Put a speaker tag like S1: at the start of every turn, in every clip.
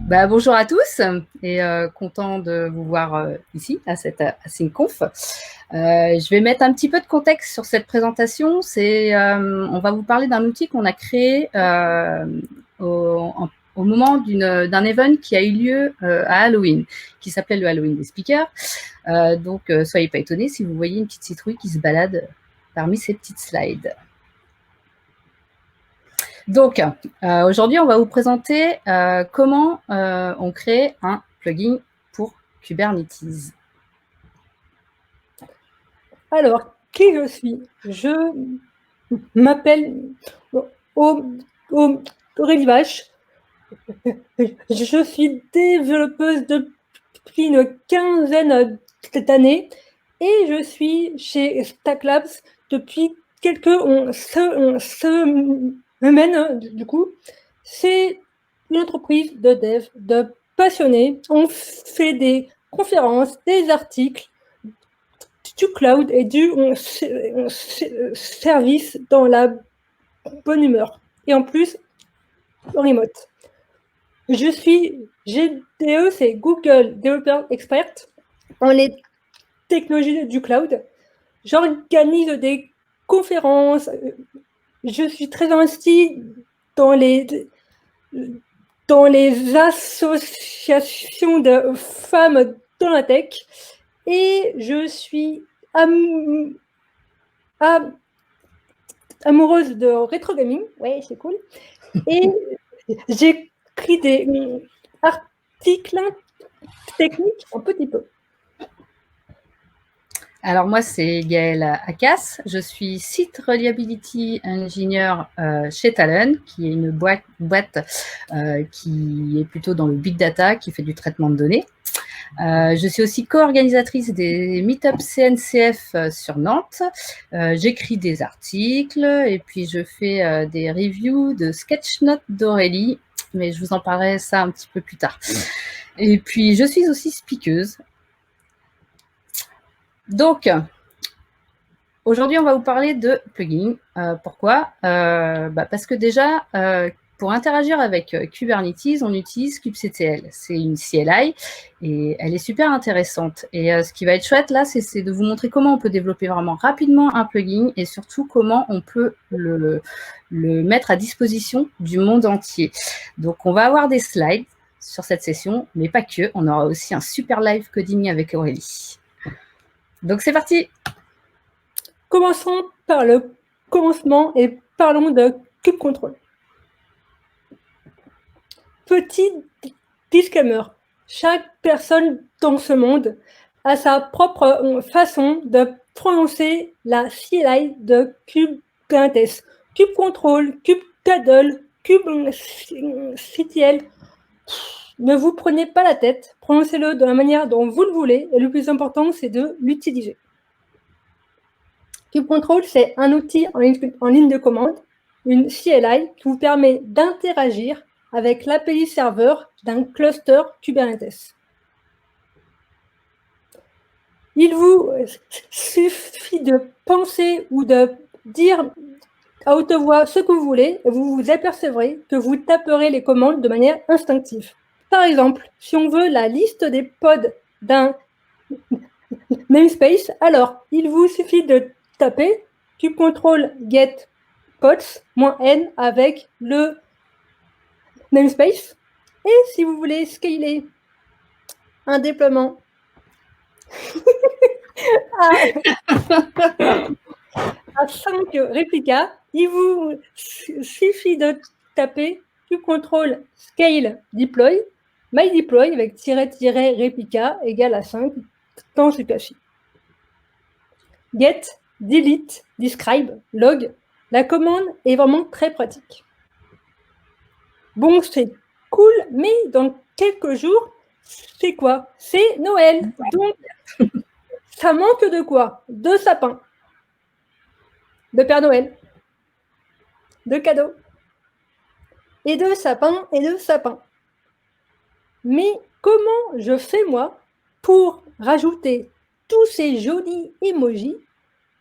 S1: Bonjour à tous et content de vous voir ici à cette AsyncConf. Je vais mettre un petit peu de contexte sur cette présentation. On va vous parler d'un outil qu'on a créé au moment d'un event qui a eu lieu à Halloween, qui s'appelait le Halloween des speakers. Donc, soyez pas étonnés si vous voyez une petite citrouille qui se balade parmi ces petites slides. Donc, aujourd'hui, on va vous présenter comment on crée un plugin pour Kubernetes.
S2: Alors, qui je suis? Je m'appelle Aurélie Vache. Je suis développeuse depuis une quinzaine d'années et je suis chez Stack Labs depuis quelques semaines. Du coup, c'est une entreprise de dev, de passionnés. On fait des conférences, des articles, du cloud et du service dans la bonne humeur. Et en plus, remote. Je suis GDE, c'est Google Developer Expert en les technologies du cloud. J'organise des conférences. Je suis très investie dans les associations de femmes dans la tech et je suis amoureuse de rétro gaming, ouais, c'est cool. Et j'écris des articles techniques un petit peu.
S1: Alors moi, c'est Gaëlle Akas. Je suis Site Reliability Engineer chez Talon, qui est une boîte qui est plutôt dans le big data, qui fait du traitement de données. Je suis aussi co-organisatrice des Meetup CNCF sur Nantes. J'écris des articles et puis je fais des reviews de sketchnotes d'Aurélie, mais je vous en parlerai ça un petit peu plus tard. Et puis, je suis aussi speakeuse. Donc, aujourd'hui, on va vous parler de plugins. Pourquoi parce que déjà, pour interagir avec Kubernetes, on utilise kubectl. C'est une CLI et elle est super intéressante. Et ce qui va être chouette là, c'est de vous montrer comment on peut développer vraiment rapidement un plugin et surtout comment on peut le mettre à disposition du monde entier. Donc, on va avoir des slides sur cette session, mais pas que. On aura aussi un super live coding avec Aurélie. Donc, c'est parti!
S2: Commençons par le commencement et parlons de kubectl. Petit disclaimer, chaque personne dans ce monde a sa propre façon de prononcer la CLI de Kubernetes. Kubectl, kubectl, kubectl. Ne vous prenez pas la tête, prononcez-le de la manière dont vous le voulez et le plus important, c'est de l'utiliser. kubectl, c'est un outil en ligne de commande, une CLI qui vous permet d'interagir avec l'API serveur d'un cluster Kubernetes. Il vous suffit de penser ou de dire à haute voix ce que vous voulez et vous vous apercevrez que vous taperez les commandes de manière instinctive. Par exemple, si on veut la liste des pods d'un namespace, alors il vous suffit de taper kubectl get pods -n avec le namespace. Et si vous voulez scaler un déploiement à 5 réplicas, il vous suffit de taper kubectl scale deploy, my deploy avec --réplica égale à 5 dans ce cas-ci. Get, delete, describe, log, la commande est vraiment très pratique. Bon, c'est cool, mais dans quelques jours, c'est quoi? C'est Noël. Donc, ça manque de quoi? De sapins, de Père Noël, de cadeaux, et de sapins et de sapins. Mais comment je fais, moi, pour rajouter tous ces jolis emojis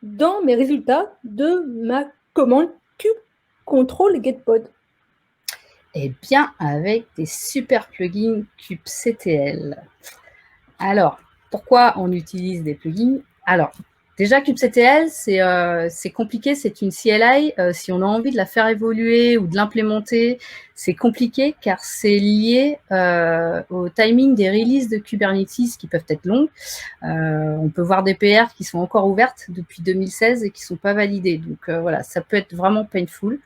S2: dans mes résultats de ma commande kubectl getPod?
S1: Eh bien, avec des super plugins kubectl. Alors, pourquoi on utilise des plugins? Alors, déjà, kubectl, c'est compliqué, c'est une CLI. Si on a envie de la faire évoluer ou de l'implémenter, c'est compliqué car c'est lié au timing des releases de Kubernetes qui peuvent être longues. On peut voir des PR qui sont encore ouvertes depuis 2016 et qui ne sont pas validées. Donc voilà, ça peut être vraiment painful.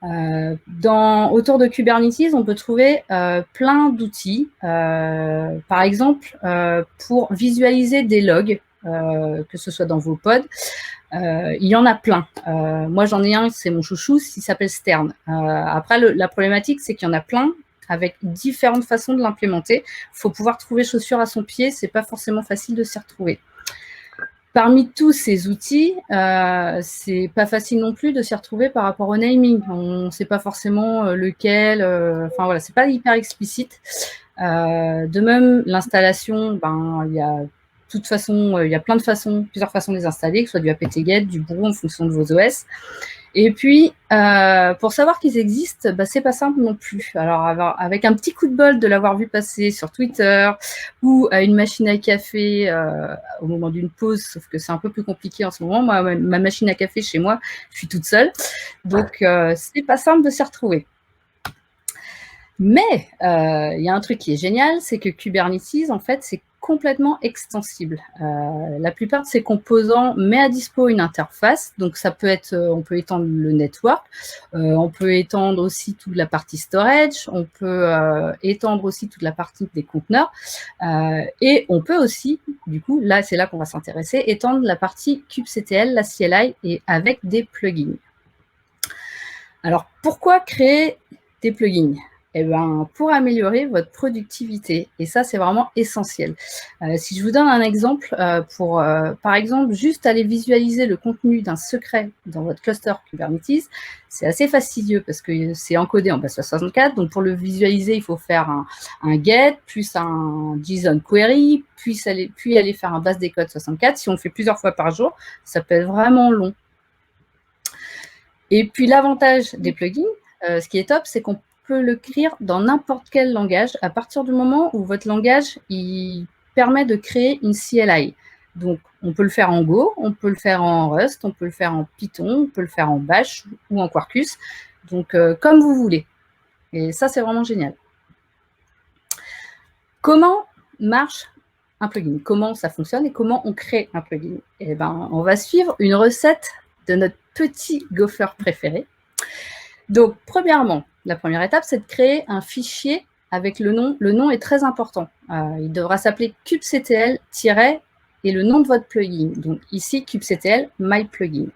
S1: Autour de Kubernetes, on peut trouver plein d'outils. Par exemple, pour visualiser des logs, que ce soit dans vos pods, il y en a plein. Moi, j'en ai un, c'est mon chouchou, il s'appelle Stern. Après, la problématique, c'est qu'il y en a plein avec différentes façons de l'implémenter. Il faut pouvoir trouver chaussure à son pied, c'est pas forcément facile de s'y retrouver. Parmi tous ces outils, c'est pas facile non plus de s'y retrouver par rapport au naming. On ne sait pas forcément lequel. Enfin voilà, c'est pas hyper explicite. De même, l'installation, il y a il y a plusieurs façons de les installer, que ce soit du apt-get, du brew en fonction de vos OS. Et puis, pour savoir qu'ils existent, c'est pas simple non plus. Alors, avec un petit coup de bol de l'avoir vu passer sur Twitter ou à une machine à café au moment d'une pause, sauf que c'est un peu plus compliqué en ce moment. Moi, ma machine à café chez moi, je suis toute seule. Donc, c'est pas simple de s'y retrouver. Mais il y a un truc qui est génial, c'est que Kubernetes, en fait, c'est complètement extensible. La plupart de ces composants met à dispo une interface, donc ça peut être, on peut étendre le network, on peut étendre aussi toute la partie storage, on peut étendre aussi toute la partie des conteneurs, et on peut aussi, du coup, là c'est là qu'on va s'intéresser, étendre la partie kubectl, la CLI, et avec des plugins. Alors, pourquoi créer des plugins ? Eh bien, pour améliorer votre productivité. Et ça, c'est vraiment essentiel. Si je vous donne un exemple, par exemple, juste aller visualiser le contenu d'un secret dans votre cluster Kubernetes, c'est assez fastidieux parce que c'est encodé en base 64. Donc, pour le visualiser, il faut faire un get, plus un JSON query, puis aller faire un base des codes 64. Si on le fait plusieurs fois par jour, ça peut être vraiment long. Et puis, l'avantage des plugins, ce qui est top, c'est qu'on peut l'écrire dans n'importe quel langage à partir du moment où votre langage il permet de créer une CLI. Donc, on peut le faire en Go, on peut le faire en Rust, on peut le faire en Python, on peut le faire en Bash ou en Quarkus. Donc, comme vous voulez. Et ça, c'est vraiment génial. Comment marche un plugin? Comment ça fonctionne et comment on crée un plugin? Eh ben, on va suivre une recette de notre petit gopher préféré. Donc, premièrement, la première étape, c'est de créer un fichier avec le nom. Le nom est très important. Il devra s'appeler kubectl- et le nom de votre plugin. Donc, ici, kubectl myplugin.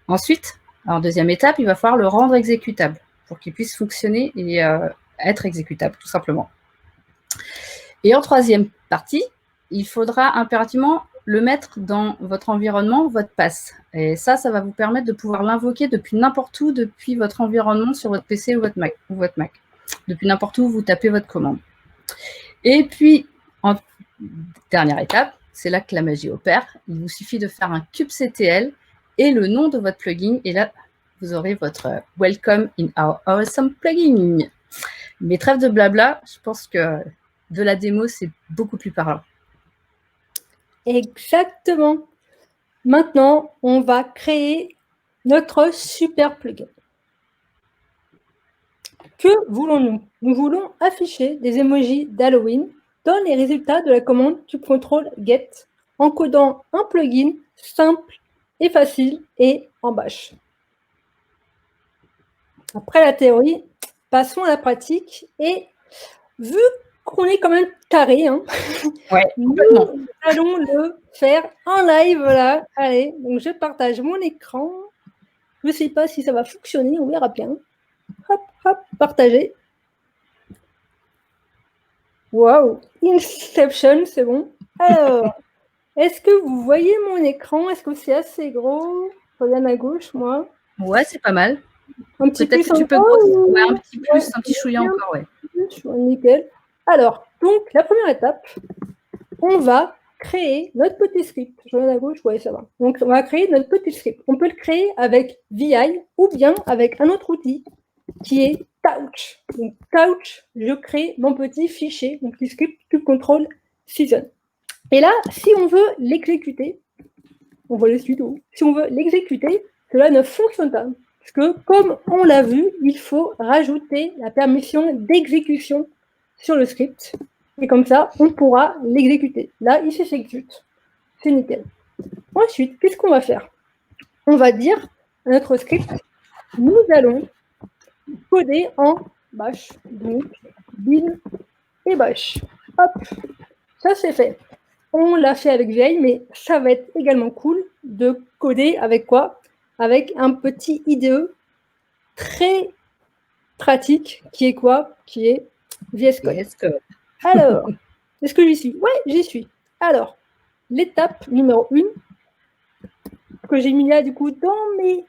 S1: Ensuite, en deuxième étape, il va falloir le rendre exécutable pour qu'il puisse fonctionner et être exécutable, tout simplement. Et en troisième partie, il faudra impérativement le mettre dans votre environnement, votre pass. Et ça va vous permettre de pouvoir l'invoquer depuis n'importe où, depuis votre environnement sur votre PC ou votre Mac. Depuis n'importe où, vous tapez votre commande. Et puis, en dernière étape, c'est là que la magie opère. Il vous suffit de faire un kubectl et le nom de votre plugin. Et là, vous aurez votre Welcome in our awesome plugin. Mais trêve de blabla, je pense que de la démo, c'est beaucoup plus parlant.
S2: Exactement. Maintenant, on va créer notre super plugin. Que voulons-nous? Nous voulons afficher des emojis d'Halloween dans les résultats de la commande kubectl get en codant un plugin simple et facile et en bash. Après la théorie, passons à la pratique. Et vu qu'on est quand même taré, nous allons le faire en live. Voilà. Allez, donc je partage mon écran. Je ne sais pas si ça va fonctionner, on verra bien. Hop, hop, partager. Waouh, Inception, c'est bon. Alors, est-ce que vous voyez mon écran? Est-ce que c'est assez gros? Regarde à gauche, moi.
S1: Ouais, c'est pas mal.
S2: Un petit
S1: Peut-être
S2: plus
S1: que tu peux
S2: encore,
S1: un petit plus, un petit chouïa encore, ouais.
S2: Nickel. Alors, donc, la première étape, on va créer notre petit script. Je regarde à gauche, ouais, ça va. Donc, on va créer notre petit script. On peut le créer avec VI ou bien avec un autre outil qui est couch. Donc, couch, je crée mon petit fichier, mon petit script kubectl season. Et là, si on veut l'exécuter, on voit le sudo. Si on veut l'exécuter, cela ne fonctionne pas. Parce que, comme on l'a vu, il faut rajouter la permission d'exécution sur le script. Et comme ça, on pourra l'exécuter. Là, il s'exécute. C'est nickel. Ensuite, qu'est-ce qu'on va faire? On va dire à notre script, nous allons coder en bash. Donc, bin et bash. Hop, ça c'est fait. On l'a fait avec VI, mais ça va être également cool de coder avec quoi? Avec un petit IDE très pratique qui est quoi? Qui est VS Code.
S1: VS Code.
S2: Alors, est-ce que j'y suis? Ouais, j'y suis. Alors, l'étape numéro 1 que j'ai mis là du coup dans mes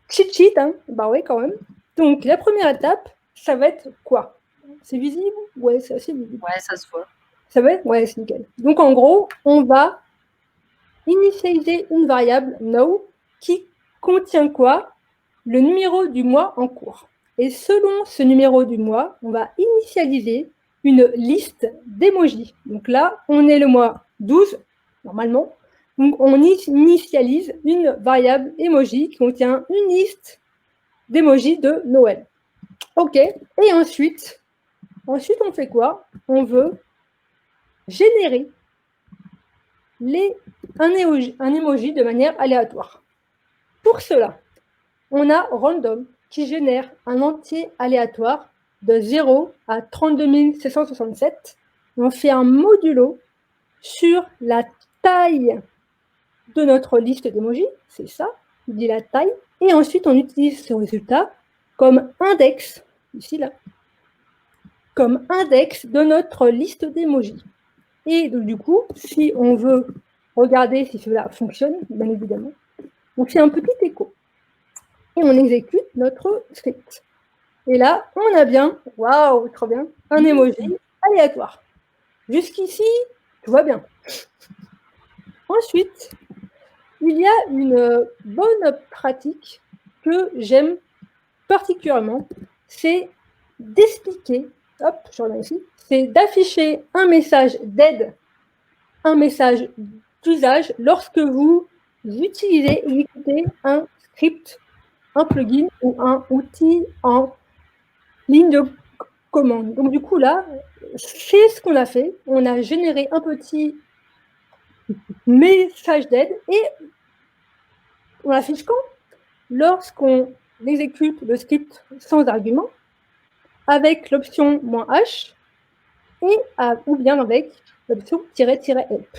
S2: cheat sheets, hein. Bah ouais quand même. Donc la première étape, ça va être quoi? C'est visible? Ouais, c'est assez visible.
S1: Ouais, ça se voit.
S2: Ça va être? Ouais, c'est nickel. Donc en gros, on va initialiser une variable now qui contient quoi? Le numéro du mois en cours. Et selon ce numéro du mois, on va initialiser une liste d'emojis. Donc là, on est le mois 12, normalement. Donc on initialise une variable emoji qui contient une liste d'emojis de Noël. OK. Et ensuite, on fait quoi? On veut générer un emoji de manière aléatoire. Pour cela, on a random qui génère un entier aléatoire de 0 à 32 767. On fait un modulo sur la taille de notre liste d'emojis, c'est ça, il dit la taille, et ensuite on utilise ce résultat comme index, ici là, comme index de notre liste d'emojis. Et donc, du coup, si on veut regarder si cela fonctionne, bien évidemment, on fait un petit écho et on exécute notre script. Et là, on a bien, waouh, trop bien, un emoji aléatoire. Jusqu'ici, tout va bien. Ensuite, il y a une bonne pratique que j'aime particulièrement, c'est d'expliquer, hop, je reviens ici, c'est d'afficher un message d'aide, un message d'usage lorsque vous utilisez, exécutez un script, un plugin ou un outil en ligne de commande. Donc du coup là, c'est ce qu'on a fait. On a généré un petit message d'aide et on l'affiche quand? Lorsqu'on exécute le script sans argument, avec l'option "-h" et ou bien avec l'option "-help".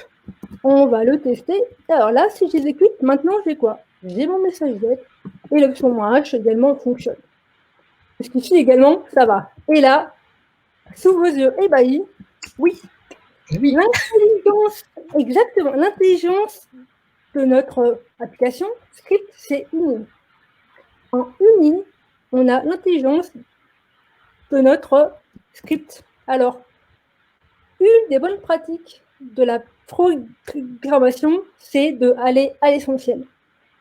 S2: On va le tester. Alors là, si j'exécute, maintenant j'ai quoi? J'ai mon message d'aide et l'option "-h" également fonctionne. Jusqu'ici également, ça va. Et là, sous vos yeux ébahis, oui, l'intelligence, exactement, l'intelligence de notre application script, c'est une ligne. En une ligne, on a l'intelligence de notre script. Alors, une des bonnes pratiques de la programmation, c'est d'aller à l'essentiel,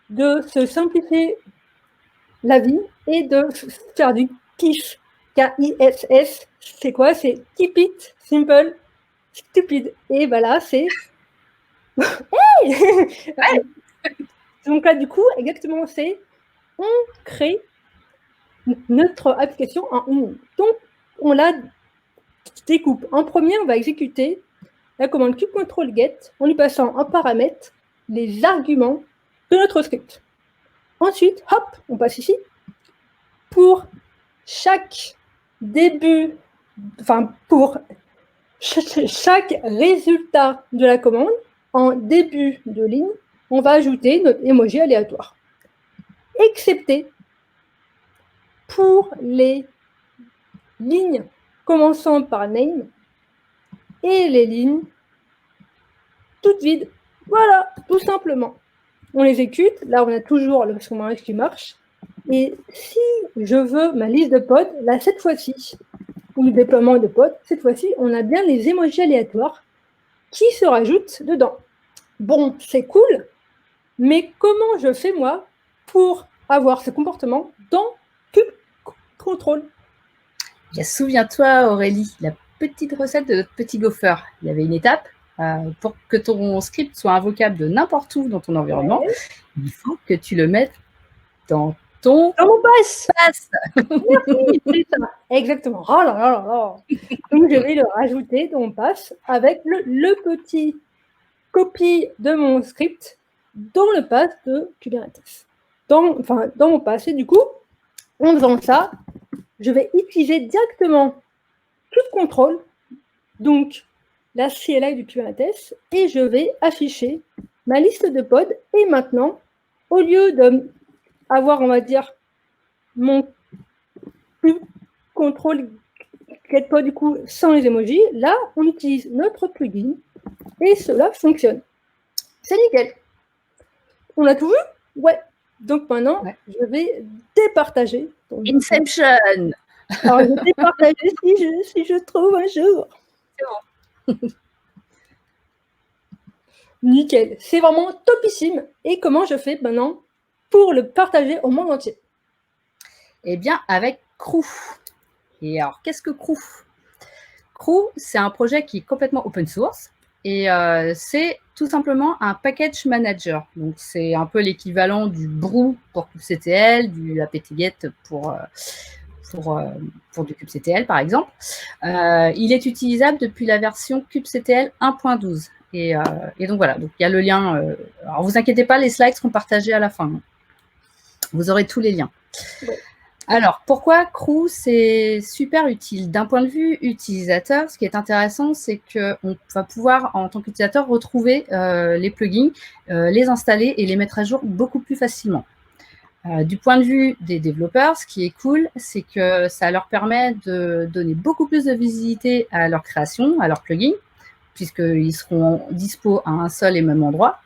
S2: de se simplifier la vie et de faire du KISS. K-I-S-S, c'est quoi? C'est Keep It Simple Stupid. Et voilà, c'est... Hey donc là, du coup, exactement, c'est on crée notre application en une ligne. Donc, on la découpe. En premier, on va exécuter la commande kubectl-get en lui passant en paramètre les arguments de notre script. Ensuite, hop, on passe ici. Pour chaque début, enfin pour chaque résultat de la commande, en début de ligne, on va ajouter notre emoji aléatoire. Excepté pour les lignes commençant par name et les lignes toutes vides. Voilà, tout simplement. On exécute. Là, on a toujours l'option -h qui marche. Et si je veux ma liste de potes, là, cette fois-ci, ou le déploiement de potes, cette fois-ci, on a bien les emojis aléatoires qui se rajoutent dedans. Bon, c'est cool, mais comment je fais, moi, pour avoir ce comportement dans kubectl?
S1: Bien, souviens-toi, Aurélie, la petite recette de notre petit gopher. Il y avait une étape. Pour que ton script soit invocable de n'importe où dans ton environnement,
S2: Ouais.
S1: il faut que tu le mettes dans ton
S2: Dans mon pass.
S1: pass.
S2: Merci, c'est ça. Exactement. Oh là là là là. Donc, je vais le rajouter dans mon pass avec le petit copie de mon script dans le pass de Kubernetes. Dans mon pass. Et du coup, en faisant ça, je vais utiliser directement tout contrôle, donc la CLI du Kubernetes, et je vais afficher ma liste de pods. Et maintenant, au lieu d'avoir, on va dire, mon contrôle get pod du coup sans les emojis, là, on utilise notre plugin et cela fonctionne. C'est nickel. On a tout vu? Ouais. Donc maintenant, je vais départager.
S1: Inception.
S2: Alors, je vais départager si je trouve un jour.
S1: C'est bon.
S2: Nickel. C'est vraiment topissime. Et comment je fais maintenant pour le partager au monde entier?
S1: Eh bien, avec Crew. Et alors, qu'est-ce que Crew? Crew, c'est un projet qui est complètement open source. Et c'est tout simplement un package manager. Donc, c'est un peu l'équivalent du Brew pour kubectl, du apt-get pour du kubectl, par exemple. Il est utilisable depuis la version kubectl 1.12. Et donc, voilà. Donc, il y a le lien. Alors, vous inquiétez pas, les slides seront partagés à la fin. Vous aurez tous les liens.
S2: Ouais.
S1: Alors, pourquoi Crew, c'est super utile? D'un point de vue utilisateur, ce qui est intéressant, c'est qu'on va pouvoir, en tant qu'utilisateur, retrouver les plugins, les installer et les mettre à jour beaucoup plus facilement. Du point de vue des développeurs, ce qui est cool, c'est que ça leur permet de donner beaucoup plus de visibilité à leur création, à leurs plugins, puisqu'ils seront dispo à un seul et même endroit.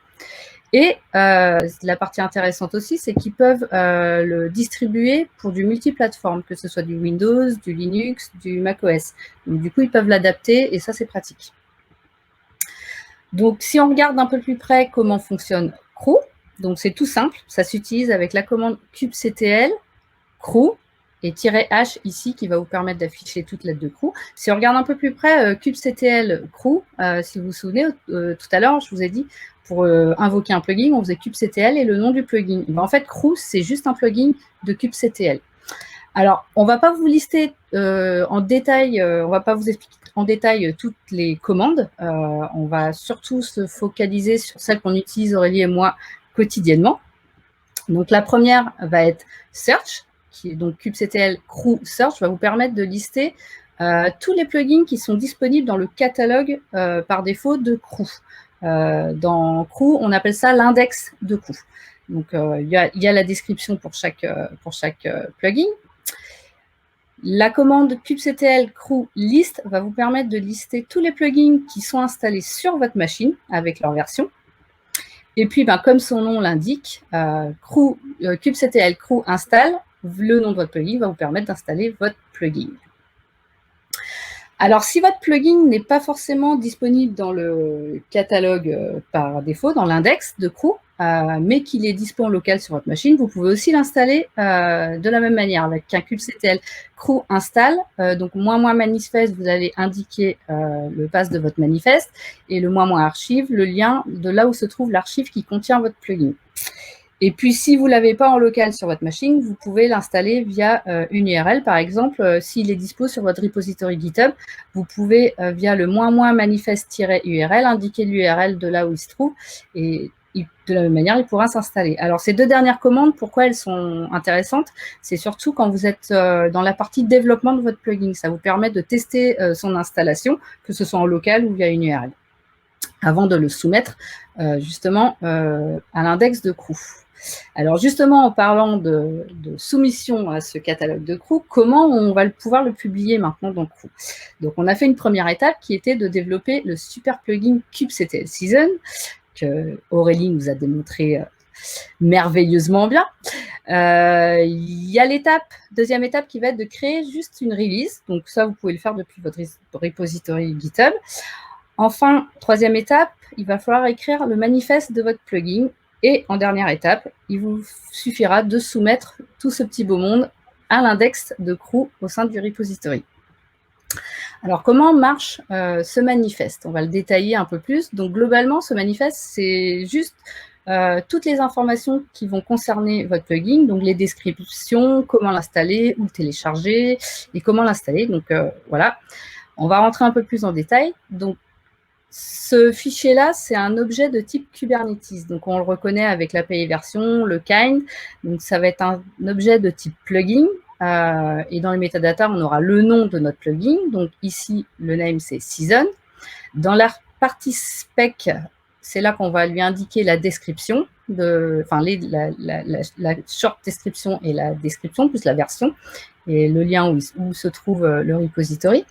S1: Et la partie intéressante aussi, c'est qu'ils peuvent le distribuer pour du multiplateforme, que ce soit du Windows, du Linux, du macOS. Donc, du coup, ils peuvent l'adapter et ça, c'est pratique. Donc, si on regarde un peu plus près comment fonctionne Crew, donc c'est tout simple, ça s'utilise avec la commande kubectl crew et -h ici qui va vous permettre d'afficher toute l'aide de Crew. Si on regarde un peu plus près, kubectl crew, si vous vous souvenez, tout à l'heure, je vous ai dit, pour invoquer un plugin, on faisait kubectl et le nom du plugin. Ben, en fait, Crew, c'est juste un plugin de kubectl. Alors, on ne va pas vous lister en détail, on ne va pas vous expliquer en détail toutes les commandes. On va surtout se focaliser sur celles qu'on utilise, Aurélie et moi, quotidiennement. Donc, la première va être search, qui est donc kubectl crew search, va vous permettre de lister tous les plugins qui sont disponibles dans le catalogue par défaut de Crew. Dans Crew, on appelle ça l'index de Crew. Donc, il y a la description pour chaque plugin. La commande kubectl crew list va vous permettre de lister tous les plugins qui sont installés sur votre machine avec leur version. Et puis, comme son nom l'indique, kubectl crew install, le nom de votre plugin va vous permettre d'installer votre plugin. Alors, si votre plugin n'est pas forcément disponible dans le catalogue par défaut, dans l'index de Crew, mais qu'il est dispo en local sur votre machine, vous pouvez aussi l'installer de la même manière avec un kubectl crew install. Donc, ---- manifeste, vous allez indiquer le pass de votre manifeste et le ---- archive, le lien de là où se trouve l'archive qui contient votre plugin. Et puis, si vous ne l'avez pas en local sur votre machine, vous pouvez l'installer via une URL. Par exemple, s'il est dispo sur votre repository GitHub, vous pouvez, via le ---- manifeste-URL, indiquer l'URL de là où il se trouve. Et de la même manière, il pourra s'installer. Alors, ces deux dernières commandes, pourquoi elles sont intéressantes? C'est surtout quand vous êtes dans la partie développement de votre plugin. Ça vous permet de tester son installation, que ce soit en local ou via une URL, avant de le soumettre justement à l'index de Crew. Alors justement, en parlant de soumission à ce catalogue de Crew, comment on va pouvoir le publier maintenant dans Crew? Donc on a fait une première étape qui était de développer le super plugin kubectl season, que Aurélie nous a démontré merveilleusement bien. Il y a deuxième étape qui va être de créer juste une release. Donc ça, vous pouvez le faire depuis votre repository GitHub. Enfin, troisième étape, il va falloir écrire le manifeste de votre plugin. Et en dernière étape, il vous suffira de soumettre tout ce petit beau monde à l'index de Crew au sein du repository. Alors, comment marche ce manifeste? On va le détailler un peu plus. Donc, globalement, ce manifeste, c'est juste toutes les informations qui vont concerner votre plugin, donc les descriptions, comment l'installer, où le télécharger et comment l'installer. Donc, voilà, on va rentrer un peu plus en détail. Donc, ce fichier-là, c'est un objet de type Kubernetes. Donc, on le reconnaît avec l'API version, le kind. Donc, ça va être un objet de type plugin. Et dans les métadatas, on aura le nom de notre plugin. Donc, ici, le name, c'est Season. Dans la partie spec, c'est là qu'on va lui indiquer la description, enfin, la short description et la description, plus la version, et le lien où se trouve le repository.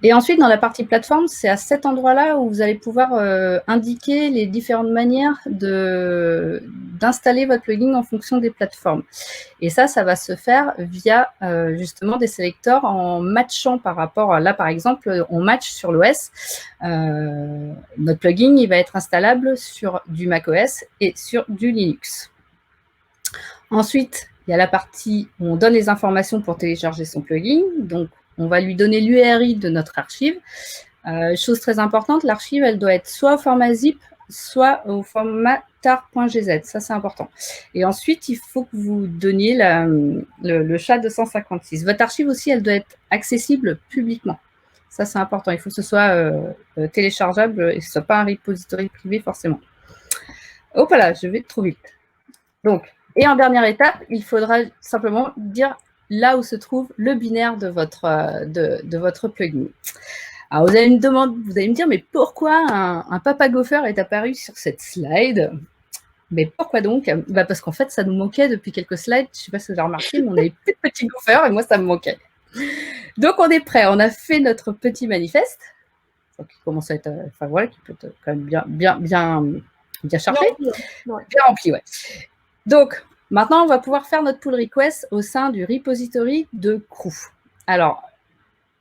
S1: Et ensuite, dans la partie plateforme, c'est à cet endroit-là où vous allez pouvoir indiquer les différentes manières d'installer votre plugin en fonction des plateformes. Et ça va se faire via justement des sélecteurs en matchant par rapport à, là par exemple, on match sur l'OS. Notre plugin, il va être installable sur du macOS et sur du Linux. Ensuite, il y a la partie où on donne les informations pour télécharger son plugin. Donc, on va lui donner l'URI de notre archive. Chose très importante, l'archive, elle doit être soit au format zip, soit au format tar.gz. Ça, c'est important. Et ensuite, il faut que vous donniez le SHA-256. Votre archive aussi, elle doit être accessible publiquement. Ça, c'est important. Il faut que ce soit téléchargeable et que ce ne soit pas un repository privé, forcément. Hop là, je vais trop vite. Donc, et en dernière étape, il faudra simplement dire là où se trouve le binaire de votre plugin. Alors, vous allez me dire, mais pourquoi un Papa Gopher est apparu sur cette slide? Mais pourquoi donc? Parce qu'en fait, ça nous manquait depuis quelques slides. Je ne sais pas si vous avez remarqué, mais on n'avait plus de petits gophers et moi, ça me manquait. Donc, on est prêt. On a fait notre petit manifeste. Donc, qui commence à être, enfin voilà, qui peut être quand même bien chargé. Bien rempli, ouais. Donc, maintenant, on va pouvoir faire notre pull request au sein du repository de crew. Alors,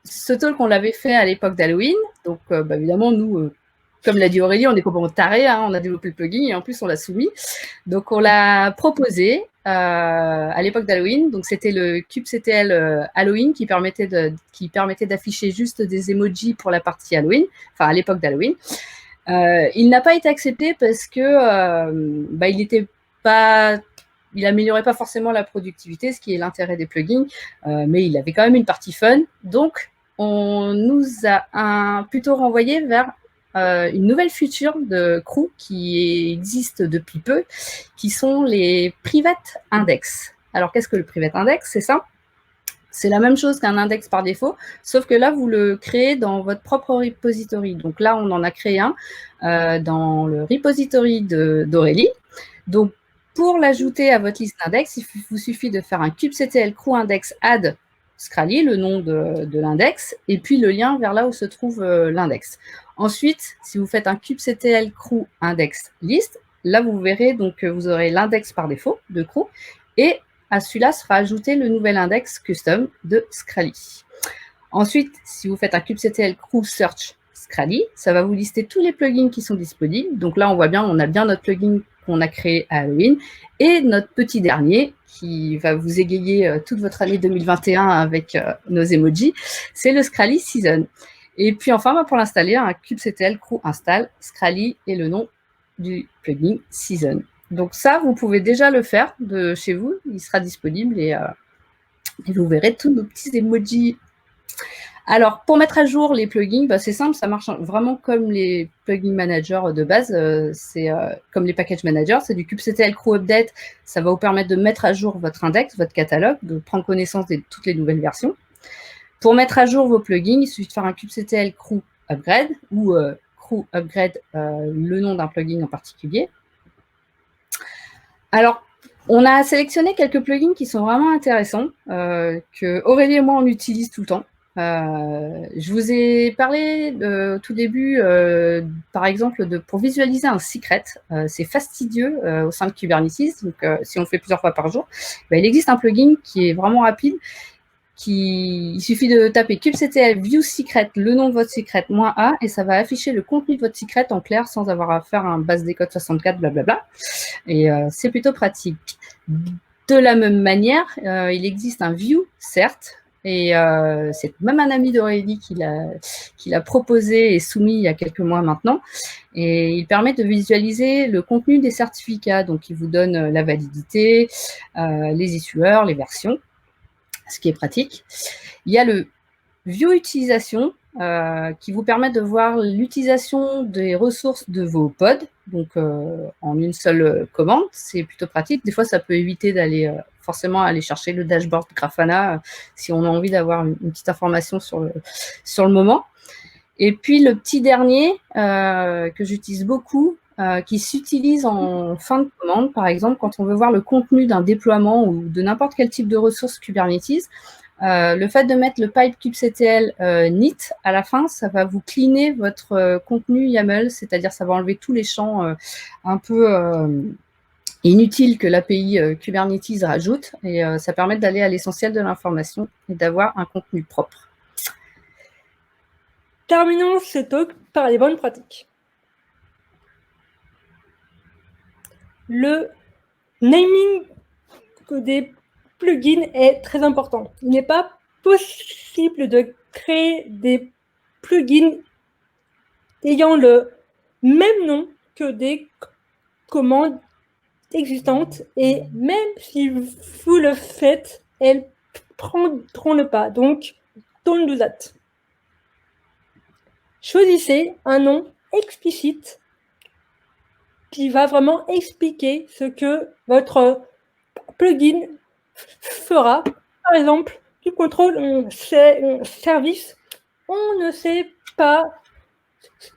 S1: ce talk, on l'avait fait à l'époque d'Halloween. Donc, évidemment, nous, comme l'a dit Aurélie, on est complètement tarés. Hein, on a développé le plugin et en plus, on l'a soumis. Donc, on l'a proposé à l'époque d'Halloween. Donc, c'était le kubectl Halloween qui permettait d'afficher juste des emojis pour la partie Halloween, enfin, à l'époque d'Halloween. Il n'a pas été accepté parce que il n'améliorait pas forcément la productivité, ce qui est l'intérêt des plugins, mais il avait quand même une partie fun. Donc, on nous a plutôt renvoyé vers une nouvelle feature de crew qui existe depuis peu, qui sont les private index. Alors, qu'est-ce que le private index? C'est ça. C'est la même chose qu'un index par défaut, sauf que là, vous le créez dans votre propre repository. Donc là, on en a créé un dans le repository d'Aurélie. Donc, pour l'ajouter à votre liste d'index, il vous suffit de faire un kubectl crew index add Scrally, le nom de l'index, et puis le lien vers là où se trouve l'index. Ensuite, si vous faites un kubectl crew index list, là, vous verrez, donc vous aurez l'index par défaut de crew, et à celui-là sera ajouté le nouvel index custom de Scrally. Ensuite, si vous faites un kubectl crew search Scrally, ça va vous lister tous les plugins qui sont disponibles. Donc là, on voit bien, on a bien notre plugin qu'on a créé à Halloween et notre petit dernier qui va vous égayer toute votre année 2021 avec nos emojis, c'est le Scrally Season. Et puis enfin, pour l'installer, un kubectl crew install Scrally et le nom du plugin Season. Donc ça, vous pouvez déjà le faire de chez vous. Il sera disponible et vous verrez tous nos petits emojis. Alors, pour mettre à jour les plugins, c'est simple, ça marche vraiment comme les plugin managers de base. C'est comme les package managers, c'est du kubectl crew update. Ça va vous permettre de mettre à jour votre index, votre catalogue, de prendre connaissance de toutes les nouvelles versions. Pour mettre à jour vos plugins, il suffit de faire un kubectl crew upgrade ou crew upgrade le nom d'un plugin en particulier. Alors, on a sélectionné quelques plugins qui sont vraiment intéressants, que Aurélie et moi, on utilise tout le temps. Je vous ai parlé au tout début, par exemple, pour visualiser un secret. C'est fastidieux au sein de Kubernetes. Donc, si on le fait plusieurs fois par jour, il existe un plugin qui est vraiment rapide. Il suffit de taper kubectl view secret, le nom de votre secret, -a, et ça va afficher le contenu de votre secret en clair sans avoir à faire un base des codes 64, blablabla. Et c'est plutôt pratique. De la même manière, il existe un view, certes, Et c'est même un ami d'Aurélie qui l'a proposé et soumis il y a quelques mois maintenant. Et il permet de visualiser le contenu des certificats. Donc, il vous donne la validité, les issueurs, les versions, ce qui est pratique. Il y a le View utilisation qui vous permet de voir l'utilisation des ressources de vos pods, donc en une seule commande. C'est plutôt pratique. Des fois, ça peut éviter d'aller forcément aller chercher le dashboard Grafana si on a envie d'avoir une petite information sur le moment. Et puis, le petit dernier que j'utilise beaucoup, qui s'utilise en fin de commande, par exemple, quand on veut voir le contenu d'un déploiement ou de n'importe quel type de ressources Kubernetes, le fait de mettre le pipe kubectl neat à la fin, ça va vous cleaner votre contenu YAML, c'est-à-dire ça va enlever tous les champs un peu inutiles que l'API Kubernetes rajoute, et ça permet d'aller à l'essentiel de l'information et d'avoir un contenu propre.
S2: Terminons ce talk par les bonnes pratiques. Le naming des plugins est très important. Il n'est pas possible de créer des plugins ayant le même nom que des commandes existantes, et même si vous le faites, elles prendront le pas. Donc, don't do that. Choisissez un nom explicite qui va vraiment expliquer ce que votre plugin fera. Par exemple, du contrôle service, on ne sait pas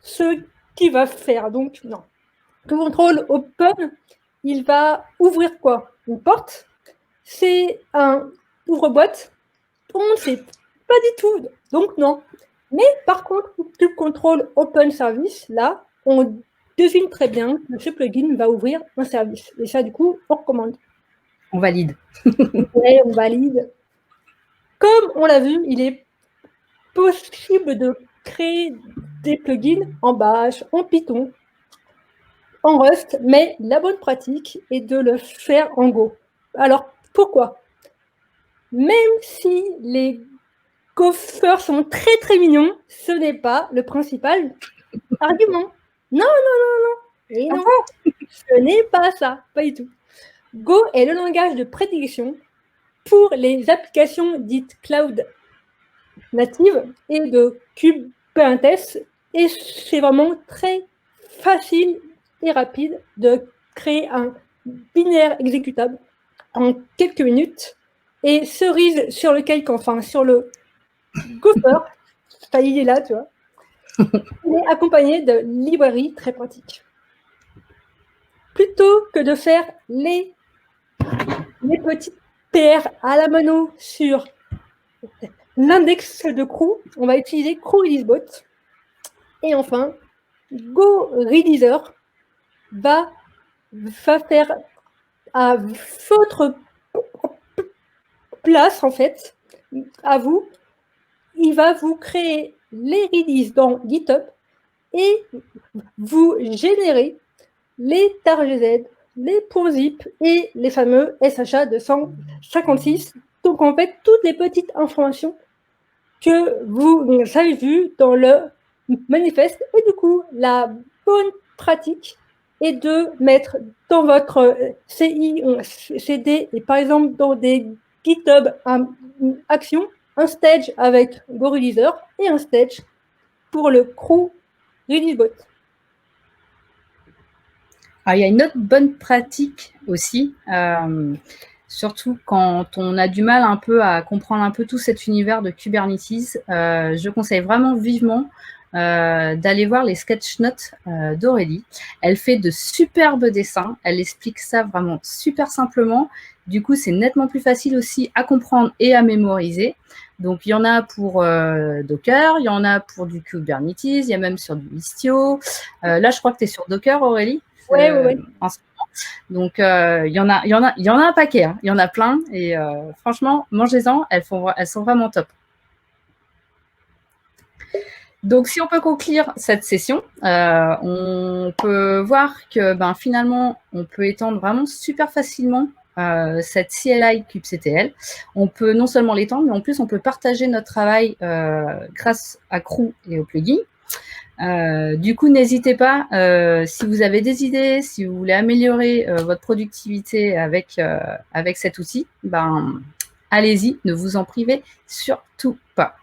S2: ce qu'il va faire. Donc, non. Le contrôle open, il va ouvrir quoi? Une porte. C'est un ouvre-boîte. On ne sait pas du tout. Donc, non. Mais par contre, le contrôle open service, là, on devine très bien que ce plugin va ouvrir un service. Et ça, du coup, on recommande.
S1: On valide.
S2: Ouais, on valide. Comme on l'a vu, il est possible de créer des plugins en Bash, en Python, en Rust, mais la bonne pratique est de le faire en Go. Alors, pourquoi? Même si les Gophers sont très très mignons, ce n'est pas le principal argument. Non. Et non, ce n'est pas ça, pas du tout. Go est le langage de prédilection pour les applications dites cloud natives et de Kubernetes, et c'est vraiment très facile et rapide de créer un binaire exécutable en quelques minutes. Et cerise sur le cake, enfin sur le Gopher, ça y est là, tu vois, il est accompagné de librairies très pratiques. Plutôt que de faire les petites PR à la mano sur l'index de crew, on va utiliser crew release bot. Et enfin, Go Releaser va faire à votre place, en fait, à vous, il va vous créer les releases dans GitHub et vous générer les targz, les .zip et les fameux SHA 256. Donc, en fait, toutes les petites informations que vous avez vues dans le manifeste. Et du coup, la bonne pratique est de mettre dans votre CI, CD, et par exemple dans des GitHub actions, un stage avec Go Releaser et un stage pour le crew ReleaseBot.
S1: Alors, il y a une autre bonne pratique aussi, surtout quand on a du mal un peu à comprendre un peu tout cet univers de Kubernetes. Je conseille vraiment vivement d'aller voir les sketch notes d'Aurélie. Elle fait de superbes dessins, elle explique ça vraiment super simplement. Du coup, c'est nettement plus facile aussi à comprendre et à mémoriser. Donc, il y en a pour Docker, il y en a pour du Kubernetes, il y a même sur du Istio. Là, je crois que tu es sur Docker, Aurélie.
S2: Oui.
S1: En ce moment. Donc, il y en a un paquet, hein. Il y en a plein. Et franchement, mangez-en, elles sont vraiment top. Donc, si on peut conclure cette session, on peut voir que finalement, on peut étendre vraiment super facilement cette CLI kubectl, on peut non seulement l'étendre, mais en plus on peut partager notre travail grâce à Crew et au plugin. Du coup, n'hésitez pas, si vous avez des idées, si vous voulez améliorer votre productivité avec cet outil, ben, allez-y, ne vous en privez surtout pas.